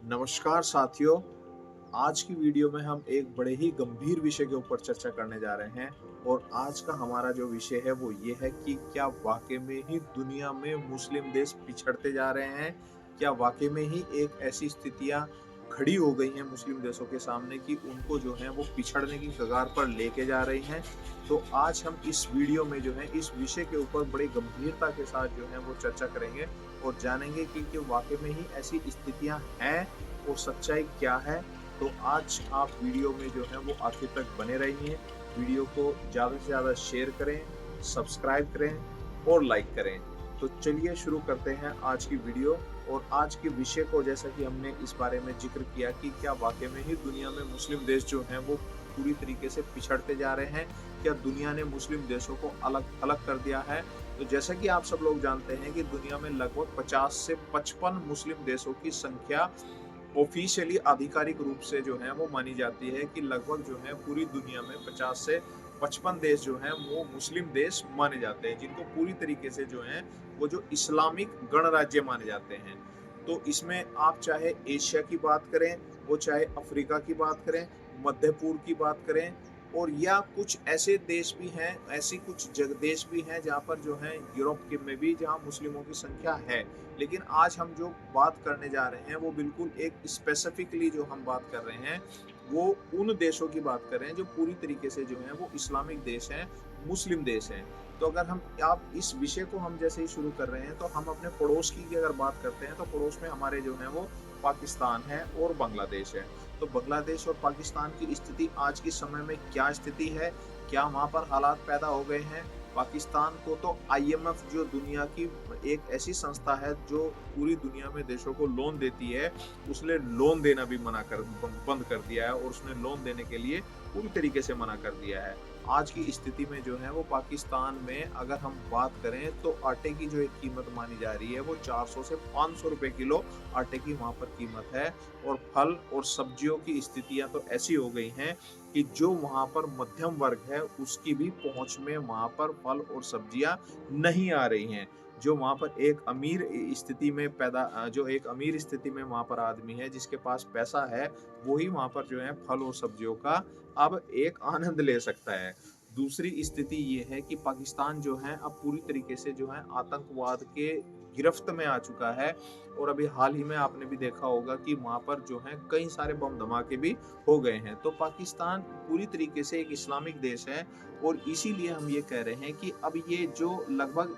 नमस्कार साथियों। आज की वीडियो में हम एक बड़े ही गंभीर विषय के ऊपर चर्चा करने जा रहे हैं और आज का हमारा जो विषय है वो ये है कि क्या वाकई में ही दुनिया में मुस्लिम देश पिछड़ते जा रहे हैं? क्या वाकई में ही एक ऐसी स्थितियां खड़ी हो गई हैं मुस्लिम देशों के सामने कि उनको जो है वो पिछड़ने की कगार पर लेके जा रही हैं? तो आज हम इस वीडियो में जो है इस विषय के ऊपर बड़ी गंभीरता के साथ जो है वो चर्चा करेंगे और जानेंगे कि वाकई में ही ऐसी स्थितियां हैं और सच्चाई क्या है। तो आज आप वीडियो में जो है वो आखिर तक बने रहिए। वीडियो को ज़्यादा से ज़्यादा शेयर करें, सब्सक्राइब करें और लाइक करें। तो चलिए शुरू करते हैं आज की वीडियो और आज के विषय को। जैसा कि हमने इस बारे में जिक्र किया कि क्या वाकई में ही दुनिया में मुस्लिम देश जो हैं वो पूरी तरीके से पिछड़ते जा रहे हैं? क्या दुनिया ने मुस्लिम देशों को अलग अलग कर दिया है? तो जैसा कि आप सब लोग जानते हैं कि दुनिया में लगभग 50 से 55 मुस्लिम देशों की संख्या ऑफिशियली आधिकारिक रूप से जो है वो मानी जाती है कि लगभग जो है पूरी दुनिया में 50 से 55 देश जो हैं वो मुस्लिम देश माने जाते हैं, जिनको पूरी तरीके से जो है वो जो इस्लामिक गणराज्य माने जाते हैं। तो इसमें आप चाहे एशिया की बात करें, वो चाहे अफ्रीका की बात करें, मध्य पूर्व की बात करें, और या कुछ ऐसे देश भी हैं, ऐसी कुछ जग देश भी हैं जहाँ पर जो है यूरोप के में भी जहाँ मुस्लिमों की संख्या है। लेकिन आज हम जो बात करने जा रहे हैं वो बिल्कुल एक स्पेसिफिकली जो हम बात कर रहे हैं वो उन देशों की बात कर रहे हैं जो पूरी तरीके से जो है वो इस्लामिक देश हैं, मुस्लिम देश हैं। तो अगर हम आप इस विषय को हम जैसे ही शुरू कर रहे हैं तो हम अपने पड़ोस की अगर बात करते हैं तो पड़ोस में हमारे जो है वो पाकिस्तान है और बांग्लादेश है। तो बांग्लादेश और पाकिस्तान की स्थिति आज के समय में क्या स्थिति है? क्या वहाँ पर हालात पैदा हो गए हैं? पाकिस्तान को तो आईएमएफ जो दुनिया की एक ऐसी संस्था है जो पूरी दुनिया में देशों को लोन देती है, उसने लोन देना भी बंद कर दिया है और उसने लोन देने के लिए पूरी तरीके से मना कर दिया है। आज की स्थिति में जो है वो पाकिस्तान में अगर हम बात करें तो आटे की जो एक कीमत मानी जा रही है वो 400 से 500 रुपए किलो आटे की वहाँ पर कीमत है। और फल और सब्जियों की स्थितियां तो ऐसी हो गई हैं कि जो वहाँ पर मध्यम वर्ग है उसकी भी पहुँच में वहाँ पर फल और सब्जियां नहीं आ रही हैं। जो वहाँ पर एक अमीर स्थिति में जो एक अमीर स्थिति में वहाँ पर आदमी है जिसके पास पैसा है, वो ही वहाँ पर जो है फल और सब्जियों का अब एक आनंद ले सकता है। दूसरी स्थिति ये है कि पाकिस्तान जो है अब पूरी तरीके से जो है आतंकवाद के गिरफ्त में आ चुका है। और अभी हाल ही में आपने भी देखा होगा कि वहाँ पर जो है कई सारे बम धमाके भी हो गए हैं। तो पाकिस्तान पूरी तरीके से एक इस्लामिक देश है और इसीलिए हम ये कह रहे हैं कि अब ये जो लगभग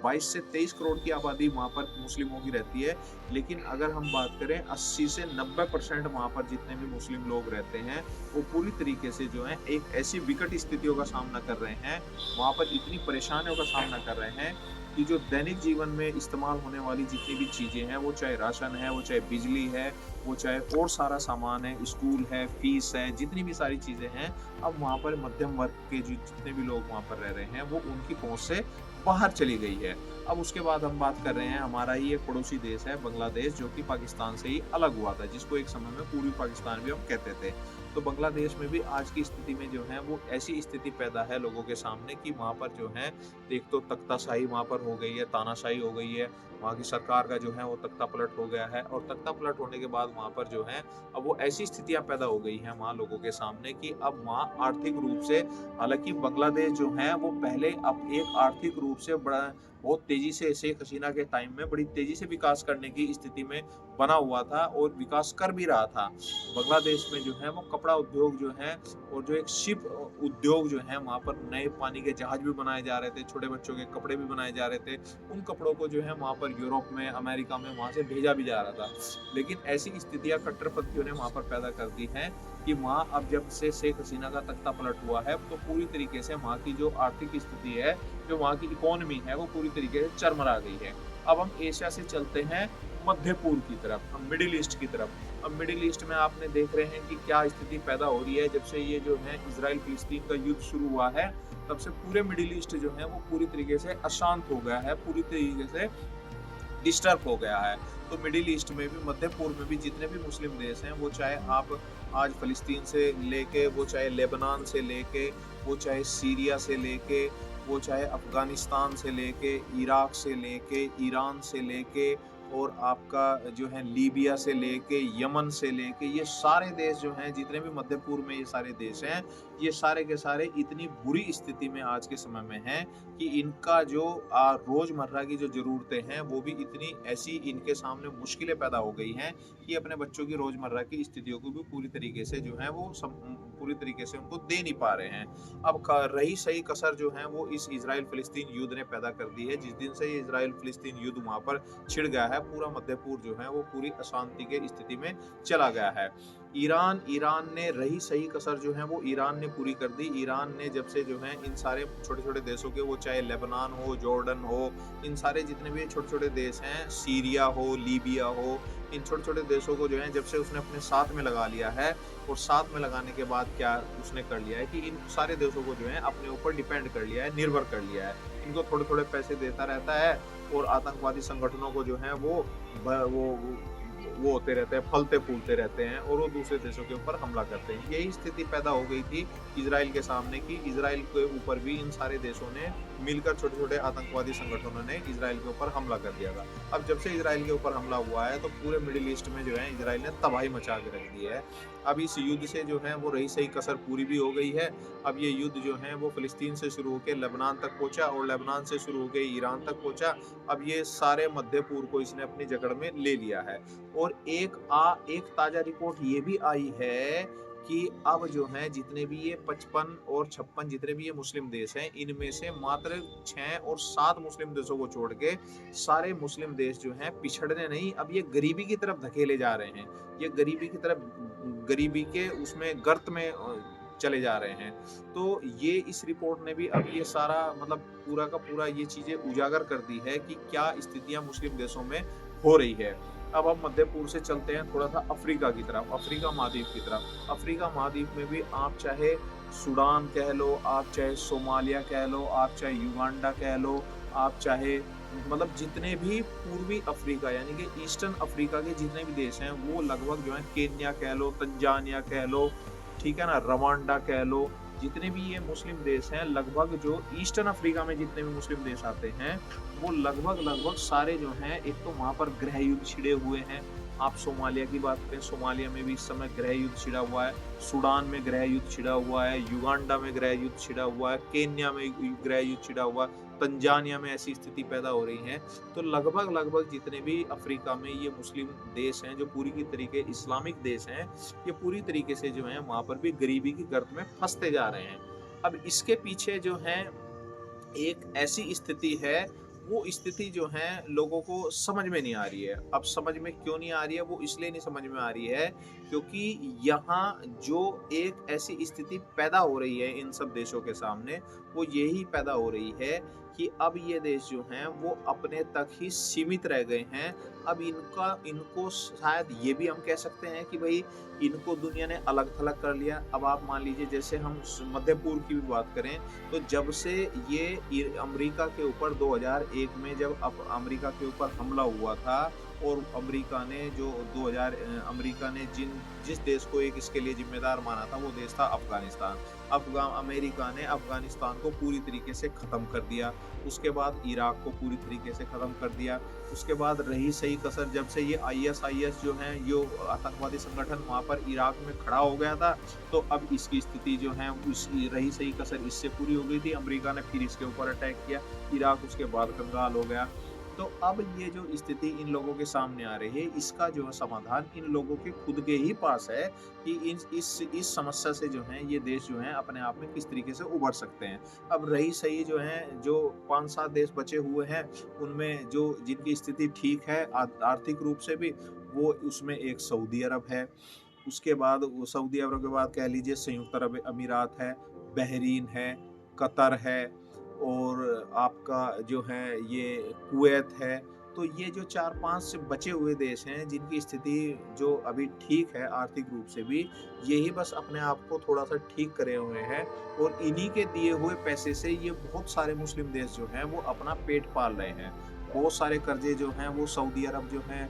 22 से 23 करोड़ की आबादी वहाँ पर मुस्लिमों की रहती है, लेकिन अगर हम बात करें 80 से 90% वहाँ पर जितने भी मुस्लिम लोग रहते हैं वो पूरी तरीके से जो है एक ऐसी विकट स्थितियों का सामना कर रहे हैं, वहाँ पर इतनी परेशानियों का सामना कर रहे हैं कि जो दैनिक जीवन में इस्तेमाल होने वाली जितनी भी चीज़ें हैं, वो चाहे राशन है, वो चाहे बिजली है, वो चाहे और सारा सामान है, स्कूल है, फीस है, जितनी भी सारी चीज़ें हैं, अब वहाँ पर मध्यम वर्ग के जो जितने भी लोग वहाँ पर रह रहे हैं, वो उनकी पहुँच से बाहर चली गई है। अब उसके बाद हम बात कर रहे हैं, हमारा ही एक पड़ोसी देश है बांग्लादेश, जो कि पाकिस्तान से ही अलग हुआ था, जिसको एक समय में पूर्वी पाकिस्तान भी हम कहते थे। तो बांग्लादेश में भी आज की स्थिति में जो है वो ऐसी स्थिति पैदा है लोगों के सामने कि वहाँ पर जो है एक तो तख्ताशाही वहाँ पर हो गई है, तानाशाही हो गई है, वहाँ की सरकार का जो है वो तख्ता पलट हो गया है और तख्ता पलट होने के बाद वहाँ पर जो है अब वो ऐसी स्थितियाँ पैदा हो गई हैं वहाँ लोगों के सामने कि अब वहाँ आर्थिक रूप से, हालांकि बांग्लादेश जो है वो पहले अब एक आर्थिक रूप से बड़ा बहुत तेजी से शेख हसीना के टाइम में बड़ी तेजी से विकास करने की स्थिति में बना हुआ था और विकास कर भी रहा था। बांग्लादेश में जो है वो कपड़ा उद्योग जो है और जो एक शिप उद्योग जो है वहाँ पर नए पानी के जहाज भी बनाए जा रहे थे, छोटे बच्चों के कपड़े भी बनाए जा रहे थे। उन कपड़ों को जो है वहाँ पर यूरोप में, अमेरिका में वहाँ से भेजा भी जा रहा था। लेकिन ऐसी स्थितियाँ कट्टरपंथियों ने वहाँ पर पैदा कर दी हैं कि वहाँ अब जब से शेख हसीना का तख्ता पलट हुआ है तो पूरी तरीके से वहाँ की जो आर्थिक स्थिति है, जो वहाँ की इकोनॉमी है, वो पूरी तरीके से चरमरा गई है। अब हम एशिया से चलते हैं मध्य पूर्व की तरफ, हम मिडिल ईस्ट की तरफ। अब मिडिल ईस्ट में आपने देख रहे हैं कि क्या स्थिति पैदा हो रही है। जब से ये जो है इजराइल फिलिस्तीन का युद्ध शुरू हुआ है, तब से पूरे मिडिल ईस्ट जो है वो पूरी तरीके से अशांत हो गया है, पूरी तरीके से डिस्टर्ब हो गया है। तो मिडिल ईस्ट में भी, मध्य पूर्व में भी जितने भी मुस्लिम देश हैं, वो चाहे आप आज फ़लस्तीन से लेके, वो चाहे लेबनान से लेके, वो चाहे सीरिया से लेके, वो चाहे अफ़गानिस्तान से लेके, इराक से लेके, ईरान से लेके, और आपका जो है लीबिया से लेके, यमन से लेके, ये सारे देश जो हैं, जितने भी मध्य पूर्व में ये सारे देश हैं, ये सारे के सारे इतनी बुरी स्थिति में आज के समय में हैं कि इनका जो रोज़मर्रा की जो ज़रूरतें हैं, वो भी इतनी ऐसी इनके सामने मुश्किलें पैदा हो गई हैं कि अपने बच्चों की रोज़मर्रा की स्थितियों को भी पूरी तरीके से जो है वो पूरी तरीके से उनको दे नहीं पा रहे हैं। अब क रही सही कसर जो है वो इस इज़राइल-फ़िलिस्तीन युद्ध ने पैदा कर दी है। जिस दिन से ये इज़राइल-फ़िलिस्तीन युद्ध वहाँ पर छिड़ गया है, पूरा मध्य पूर्व जो है वो पूरी अशांति के स्थिति में चला गया है। ईरान ने रही सही कसर जो है वो ईरान ने पूरी कर दी। ईरान ने जब से जो है इन सारे छोटे-छोटे देशों के, वो चाहे लेबनान हो, जॉर्डन हो, इन सारे जितने भी छोटे-छोटे देश हैं, सीरिया हो, लीबिया हो, इन छोटे-छोटे देशों को जो है जब से उसने अपने साथ में लगा लिया है, और साथ में लगाने के बाद क्या उसने कर लिया है कि इन सारे देशों को जो है अपने ऊपर डिपेंड कर लिया है, निर्भर कर लिया है। इनको थोड़े-थोड़े पैसे देता रहता है और आतंकवादी संगठनों को जो है वो होते रहते हैं, फलते-फूलते रहते हैं और वो दूसरे देशों के ऊपर हमला करते हैं। यही स्थिति पैदा हो गई थी इज़राइल के सामने कि इज़राइल के ऊपर भी इन सारे देशों ने मिलकर, छोटे-छोटे आतंकवादी संगठनों ने इज़राइल के ऊपर हमला कर दिया था। अब जब से इज़राइल के ऊपर हमला हुआ है तो पूरे मिडिल ईस्ट में जो है इज़राइल ने तबाही मचा के रख दी है। अब इस युद्ध से जो है वो रही सही कसर पूरी भी हो गई है। अब ये युद्ध जो है वो फ़िलिस्तीन से शुरू होके लेबनान तक पहुँचा और लेबनान से शुरू होके ईरान तक पहुँचा। अब ये सारे मध्य पूर्व को इसने अपनी जकड़ में ले लिया है। और एक ताज़ा रिपोर्ट ये भी आई है कि अब जो है जितने भी ये 55 और 56 जितने भी ये मुस्लिम देश हैं, इनमें से मात्र 6 और 7 मुस्लिम देशों को छोड़ के सारे मुस्लिम देश जो हैं पिछड़ने नहीं, अब ये गरीबी की तरफ धकेले जा रहे हैं। ये गरीबी की तरफ, गरीबी के उसमें गर्त में चले जा रहे हैं। तो ये इस रिपोर्ट ने भी अब ये सारा मतलब पूरा का पूरा ये चीज़ें उजागर कर दी है कि क्या स्थितियाँ मुस्लिम देशों में हो रही है। अब हम मध्य पूर्व से चलते हैं थोड़ा-सा अफ्रीका की तरफ, अफ्रीका महाद्वीप की तरफ। अफ्रीका महाद्वीप में भी आप चाहे सूडान कह लो, आप चाहे सोमालिया कह लो, आप चाहे युगांडा कह लो, आप चाहे मतलब जितने भी पूर्वी अफ्रीका यानी कि ईस्टर्न अफ्रीका के जितने भी देश हैं, वो लगभग जो है केन्या कह लो, तंजानिया कह लो, ठीक है ना, रवांडा कह लो, जितने भी ये मुस्लिम देश हैं, लगभग जो ईस्टर्न अफ्रीका में जितने भी मुस्लिम देश आते हैं, वो लगभग सारे जो हैं, एक तो वहाँ पर गृह युद्ध छिड़े हुए हैं। आप सोमालिया की बात करें, सोमालिया में भी इस समय गृह युद्ध छिड़ा हुआ है, सूडान में गृह युद्ध छिड़ा हुआ है, युगांडा में गृह युद्ध छिड़ा हुआ है, केन्या में गृह युद्ध छिड़ा हुआ है, तंजानिया में ऐसी स्थिति पैदा हो रही है। तो लगभग जितने भी अफ्रीका में ये मुस्लिम देश हैं, जो पूरी की तरीके इस्लामिक देश हैं, ये पूरी तरीके से जो है वहाँ पर भी गरीबी की गर्त में फंसते जा रहे हैं। अब इसके पीछे जो है एक ऐसी स्थिति है, वो स्थिति जो है लोगों को समझ में नहीं आ रही है। अब समझ में क्यों नहीं आ रही है, वो इसलिए नहीं समझ में आ रही है क्योंकि यहाँ जो एक ऐसी स्थिति पैदा हो रही है इन सब देशों के सामने, वो यही पैदा हो रही है कि अब ये देश जो हैं वो अपने तक ही सीमित रह गए हैं। अब इनको शायद ये भी हम कह सकते हैं कि भई इनको दुनिया ने अलग-थलग कर लिया। अब आप मान लीजिए जैसे हम मध्य पूर्व की भी बात करें, तो जब से ये अमेरिका के ऊपर 2001 में जब अमेरिका के ऊपर हमला हुआ था और अमेरिका ने जिस देश को एक इसके लिए जिम्मेदार माना था, वो देश था अफगानिस्तान। अमेरिका ने अफगानिस्तान को पूरी तरीके से ख़त्म कर दिया। उसके बाद इराक को पूरी तरीके से ख़त्म कर दिया। उसके बाद रही सही कसर जब से ये आईएसआईएस जो हैं, यो आतंकवादी संगठन वहाँ पर इराक में खड़ा हो गया था, तो अब इसकी स्थिति जो है रही सही कसर इससे पूरी हो गई थी। अमेरिका ने फिर इसके ऊपर अटैक किया, इराक उसके बाद कंगाल हो गया। तो अब ये जो स्थिति इन लोगों के सामने आ रही है, इसका जो समाधान इन लोगों के खुद के ही पास है कि इस समस्या से जो है ये देश जो है अपने आप में किस तरीके से उभर सकते हैं। अब रही सही जो है, जो 5-7 देश बचे हुए हैं, उनमें जो जिनकी स्थिति ठीक है आर्थिक रूप से भी, वो उसमें एक सऊदी अरब है। उसके बाद वो सऊदी अरब के बाद कह लीजिए संयुक्त अरब अमीरात है, बहरीन है, कतर है और आपका जो है ये कुवैत है। तो ये जो 4-5 से बचे हुए देश हैं जिनकी स्थिति जो अभी ठीक है आर्थिक रूप से भी, यही बस अपने आप को थोड़ा-सा ठीक करे हुए हैं और इन्हीं के दिए हुए पैसे से ये बहुत सारे मुस्लिम देश जो हैं वो अपना पेट पाल रहे हैं। बहुत सारे कर्ज़े जो हैं वो सऊदी अरब जो है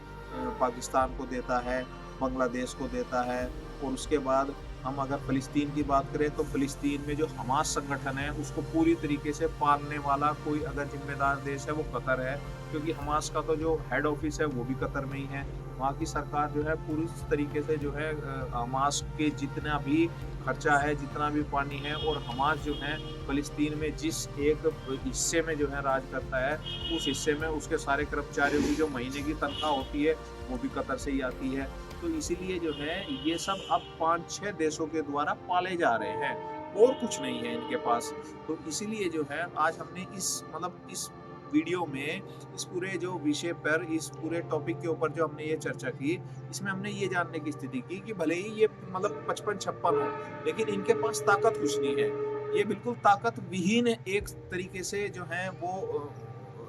पाकिस्तान को देता है, बांग्लादेश को देता है और उसके बाद हम अगर फ़िलिस्तीन की बात करें तो फ़िलिस्तीन में जो हमास संगठन है उसको पूरी तरीके से पालने वाला कोई अगर ज़िम्मेदार देश है वो कतर है। क्योंकि हमास का तो जो हेड ऑफ़िस है वो भी कतर में ही है। वहाँ की सरकार जो है पूरी तरीके से जो है हमास के जितना भी खर्चा है, जितना भी पानी है और हमास जो है फ़िलिस्तीन में जिस एक हिस्से में जो है राज करता है, उस हिस्से में उसके सारे कर्मचारियों की जो महीने की तनख्वाह होती है, वो भी कतर से ही आती है। तो इसीलिए जो है ये सब अब 5-6 देशों के द्वारा पाले जा रहे हैं और कुछ नहीं है इनके पास। तो इसीलिए जो है आज हमने इस वीडियो में इस पूरे जो विषय पर, इस पूरे टॉपिक के ऊपर जो हमने ये चर्चा की, इसमें हमने ये जानने की स्थिति की कि भले ही ये 55-56 हो, लेकिन इनके पास ताकत कुछ नहीं है। ये बिल्कुल ताकत विहीन एक तरीके से जो है वो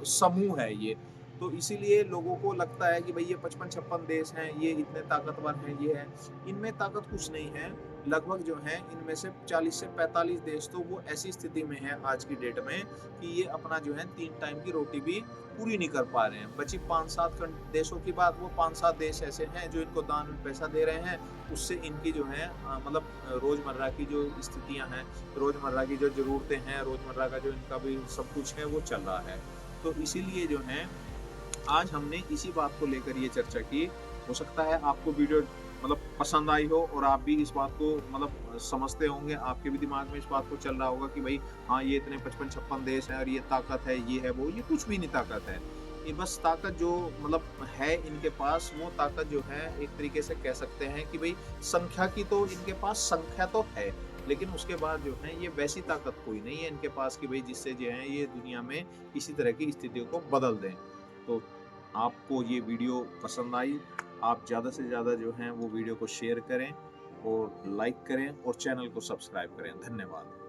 समूह है ये। तो इसीलिए लोगों को लगता है कि भई ये 55-56 देश हैं, ये इतने ताकतवर हैं, ये है। इनमें ताकत कुछ नहीं है। लगभग जो है इनमें से 40 से 45 देश तो वो ऐसी स्थिति में हैं आज की डेट में कि ये अपना जो है 3 टाइम की रोटी भी पूरी नहीं कर पा रहे हैं। बची 5-7 देशों की बात, वो 5-7 देश ऐसे हैं जो इनको दान में पैसा दे रहे हैं। उससे इनकी जो है रोज़मर्रा की जो स्थितियाँ हैं, रोज़मर्रा की जो ज़रूरतें हैं, रोज़मर्रा का जो इनका भी सब कुछ है वो चल रहा है। तो इसीलिए जो है आज हमने इसी बात को लेकर ये चर्चा की। हो सकता है आपको वीडियो पसंद आई हो और आप भी इस बात को समझते होंगे, आपके भी दिमाग में इस बात को चल रहा होगा कि भई हाँ, ये इतने 55-56 देश हैं और ये ताकत है, ये है, वो, ये कुछ भी नहीं ताकत है। ये बस ताकत जो है इनके पास, वो ताकत जो है एक तरीके से कह सकते हैं कि भई संख्या की तो इनके पास संख्या तो है, लेकिन उसके बाद जो है ये वैसी ताकत कोई नहीं है इनके पास कि भई जिससे जो है ये दुनिया में किसी तरह की स्थितियों को बदल दें। तो आपको ये वीडियो पसंद आई, आप ज़्यादा से ज़्यादा जो है वो वीडियो को शेयर करें और लाइक करें और चैनल को सब्सक्राइब करें। धन्यवाद।